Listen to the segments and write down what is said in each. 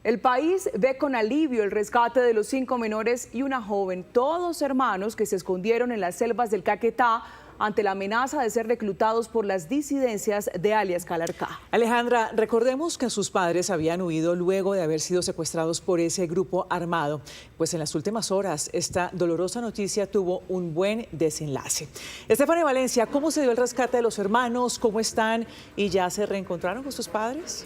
El país ve con alivio el rescate de los 5 menores y una joven, todos hermanos que se escondieron en las selvas del Caquetá ante la amenaza de ser reclutados por las disidencias de alias Calarcá. Alejandra, recordemos que sus padres habían huido luego de haber sido secuestrados por ese grupo armado. Pues en las últimas horas esta dolorosa noticia tuvo un buen desenlace. Estefania Valencia, ¿cómo se dio el rescate de los hermanos? ¿Cómo están? ¿Y ya se reencontraron con sus padres?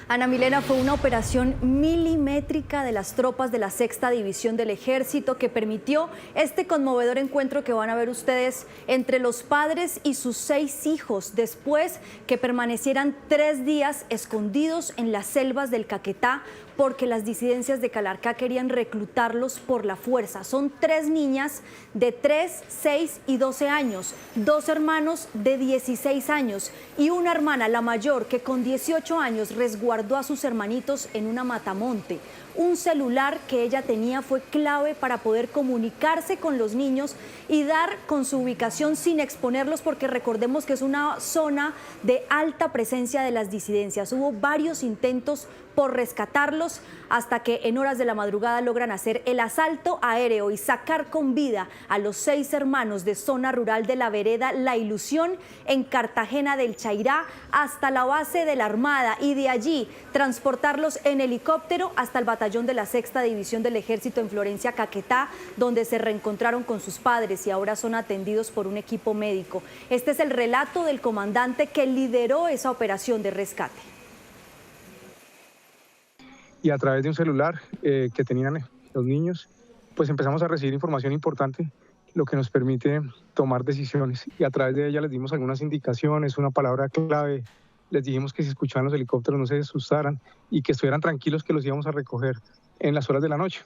Ana Milena, fue una operación milimétrica de las tropas de la 6ª División del Ejército que permitió este conmovedor encuentro que van a ver ustedes entre los padres y sus 6 hijos, después que permanecieran 3 días escondidos en las selvas del Caquetá porque las disidencias de Calarcá querían reclutarlos por la fuerza. Son 3 niñas de 3, 6 y 12 años, 2 hermanos de 16 años y una hermana, la mayor, que con 18 años resguardó a sus hermanitos en una matamonte. Un celular que ella tenía fue clave para poder comunicarse con los niños y dar con su ubicación sin exponerlos, porque recordemos que es una zona de alta presencia de las disidencias. Hubo varios intentos por rescatarlos hasta que en horas de la madrugada logran hacer el asalto aéreo y sacar con vida a los 6 hermanos de zona rural de la vereda La Ilusión en Cartagena del Chairá hasta la base de la Armada y de allí transportarlos en helicóptero hasta el batallón de la 6ª División del Ejército en Florencia, Caquetá, donde se reencontraron con sus padres y ahora son atendidos por un equipo médico. Este es el relato del comandante que lideró esa operación de rescate. Y a través de un celular que tenían los niños, pues empezamos a recibir información importante, lo que nos permite tomar decisiones. Y a través de ella les dimos algunas indicaciones, una palabra clave. Les dijimos que si escuchaban los helicópteros no se asustaran y que estuvieran tranquilos, que los íbamos a recoger en las horas de la noche.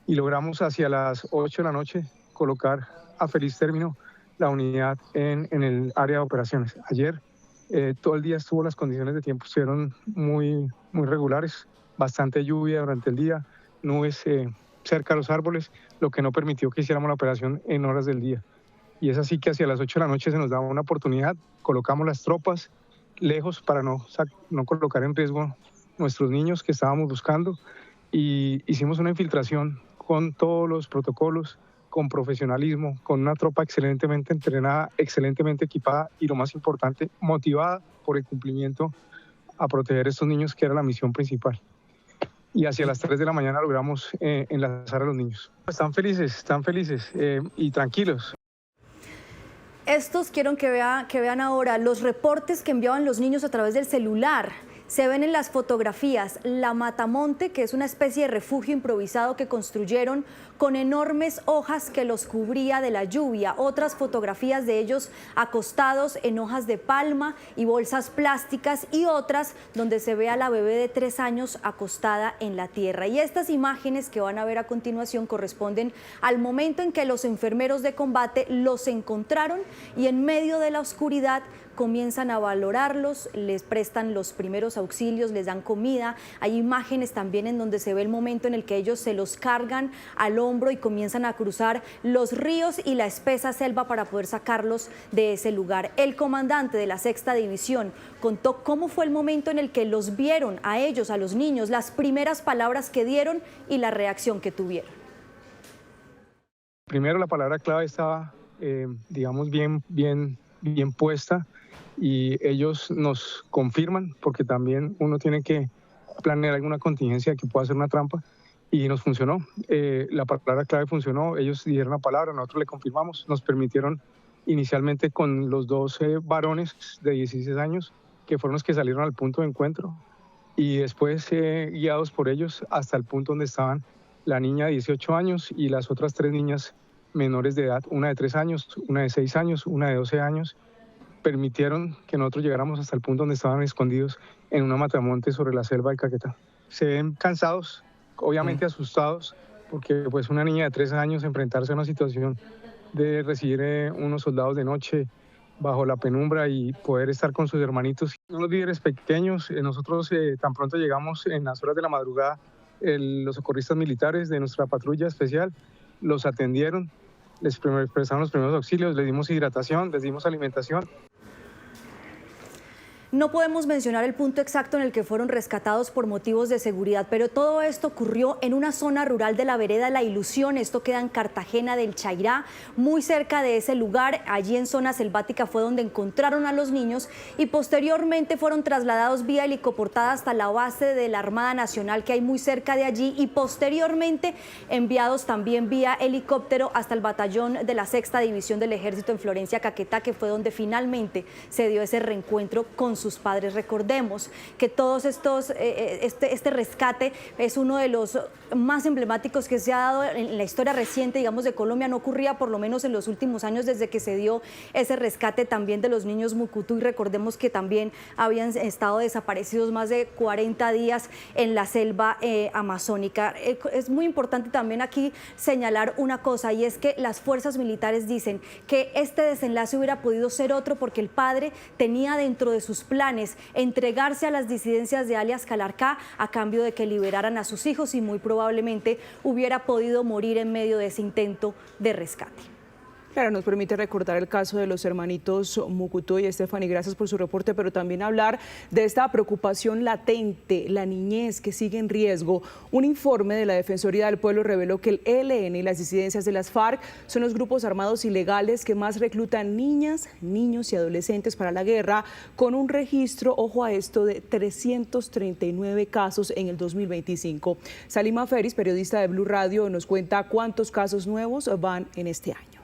Y logramos hacia las 8 de la noche colocar a feliz término la unidad en el área de operaciones. Ayer todo el día las condiciones de tiempo estuvieron muy regulares, bastante lluvia durante el día, nubes cerca de los árboles, lo que no permitió que hiciéramos la operación en horas del día. Y es así que hacia las 8 de la noche se nos daba una oportunidad, colocamos las tropas lejos para no colocar en riesgo nuestros niños que estábamos buscando, y hicimos una infiltración con todos los protocolos, con profesionalismo, con una tropa excelentemente entrenada, excelentemente equipada y, lo más importante, motivada por el cumplimiento a proteger a estos niños, que era la misión principal. Y hacia las 3 de la mañana logramos enlazar a los niños. Están felices y tranquilos. Estos quiero que vean ahora los reportes que enviaban los niños a través del celular. Se ven en las fotografías la matamonte, que es una especie de refugio improvisado que construyeron con enormes hojas que los cubría de la lluvia. Otras fotografías de ellos acostados en hojas de palma y bolsas plásticas, y otras donde se ve a la bebé de 3 años acostada en la tierra. Y estas imágenes que van a ver a continuación corresponden al momento en que los enfermeros de combate los encontraron y en medio de la oscuridad comienzan a valorarlos, les prestan los primeros auxilios, les dan comida. Hay imágenes también en donde se ve el momento en el que ellos se los cargan al hombro y comienzan a cruzar los ríos y la espesa selva para poder sacarlos de ese lugar. El comandante de la 6ª División contó cómo fue el momento en el que los vieron a ellos, a los niños, las primeras palabras que dieron y la reacción que tuvieron. Primero, la palabra clave estaba, digamos, bien puesta, y ellos nos confirman, porque también uno tiene que planear alguna contingencia que pueda ser una trampa, y nos funcionó. La palabra clave funcionó, ellos dieron la palabra, nosotros le confirmamos, nos permitieron inicialmente con los 2 varones de 16 años, que fueron los que salieron al punto de encuentro, y después guiados por ellos hasta el punto donde estaban la niña de 18 años y las otras 3 niñas menores de edad, una de 3 años, una de 6 años, una de 12 años, permitieron que nosotros llegáramos hasta el punto donde estaban escondidos en una matamonte sobre la selva del Caquetá. Se ven cansados, obviamente asustados, porque pues una niña de 3 años enfrentarse a una situación de recibir unos soldados de noche bajo la penumbra y poder estar con sus hermanitos. Unos líderes pequeños, nosotros tan pronto llegamos en las horas de la madrugada, los socorristas militares de nuestra patrulla especial los atendieron, les prestaron los primeros auxilios, les dimos hidratación, les dimos alimentación. No podemos mencionar el punto exacto en el que fueron rescatados por motivos de seguridad, pero todo esto ocurrió en una zona rural de la vereda La Ilusión. Esto queda en Cartagena del Chairá, muy cerca de ese lugar. Allí en zona selvática fue donde encontraron a los niños y posteriormente fueron trasladados vía helicoportada hasta la base de la Armada Nacional que hay muy cerca de allí y posteriormente enviados también vía helicóptero hasta el batallón de la Sexta División del Ejército en Florencia, Caquetá, que fue donde finalmente se dio ese reencuentro con sus padres. Recordemos que todos estos, este rescate es uno de los más emblemáticos que se ha dado en la historia reciente, digamos, de Colombia. No ocurría por lo menos en los últimos años desde que se dio ese rescate también de los niños Mucutú, y recordemos que también habían estado desaparecidos más de 40 días en la selva amazónica. Es muy importante también aquí señalar una cosa, y es que las fuerzas militares dicen que este desenlace hubiera podido ser otro porque el padre tenía dentro de sus planes entregarse a las disidencias de alias Calarcá a cambio de que liberaran a sus hijos y muy probablemente hubiera podido morir en medio de ese intento de rescate. Claro, nos permite recordar el caso de los hermanitos Mucutú y Stephanie. Gracias por su reporte, pero también hablar de esta preocupación latente, la niñez que sigue en riesgo. Un informe de la Defensoría del Pueblo reveló que el ELN y las disidencias de las FARC son los grupos armados ilegales que más reclutan niñas, niños y adolescentes para la guerra, con un registro, ojo a esto, de 339 casos en el 2025. Salima Feris, periodista de Blue Radio, nos cuenta cuántos casos nuevos van en este año.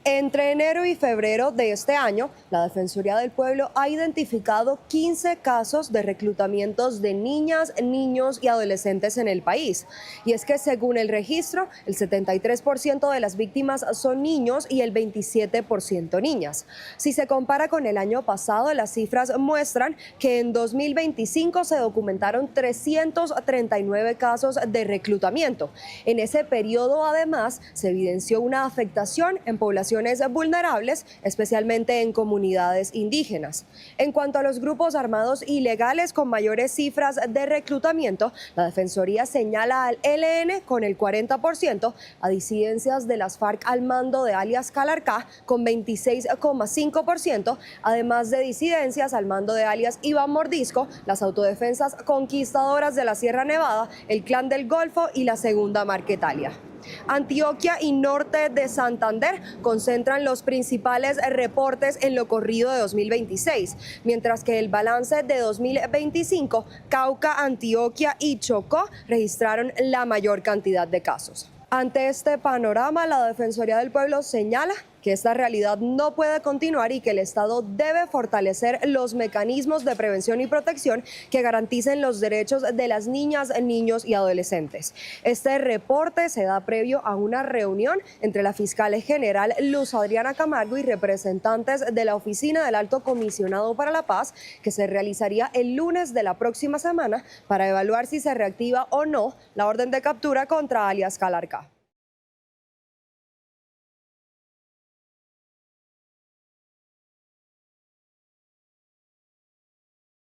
Entre enero y febrero de este año, la Defensoría del Pueblo ha identificado 15 casos de reclutamientos de niñas, niños y adolescentes en el país. Y es que según el registro, el 73% de las víctimas son niños y el 27% niñas. Si se compara con el año pasado, las cifras muestran que en 2025 se documentaron 339 casos de reclutamiento. En ese periodo, además, se evidenció una afectación en población vulnerables, especialmente en comunidades indígenas. En cuanto a los grupos armados ilegales con mayores cifras de reclutamiento, la Defensoría señala al ELN con el 40%, a disidencias de las FARC al mando de alias Calarcá con 26,5%, además de disidencias al mando de alias Iván Mordisco, las autodefensas conquistadoras de la Sierra Nevada, el Clan del Golfo y la Segunda Marquetalia. Antioquia y norte de Santander concentran los principales reportes en lo corrido de 2026, mientras que el balance de 2025, Cauca, Antioquia y Chocó registraron la mayor cantidad de casos. Ante este panorama, la Defensoría del Pueblo señala que esta realidad no puede continuar y que el Estado debe fortalecer los mecanismos de prevención y protección que garanticen los derechos de las niñas, niños y adolescentes. Este reporte se da previo a una reunión entre la fiscal general Luz Adriana Camargo y representantes de la Oficina del Alto Comisionado para la Paz, que se realizaría el lunes de la próxima semana para evaluar si se reactiva o no la orden de captura contra alias Calarcá.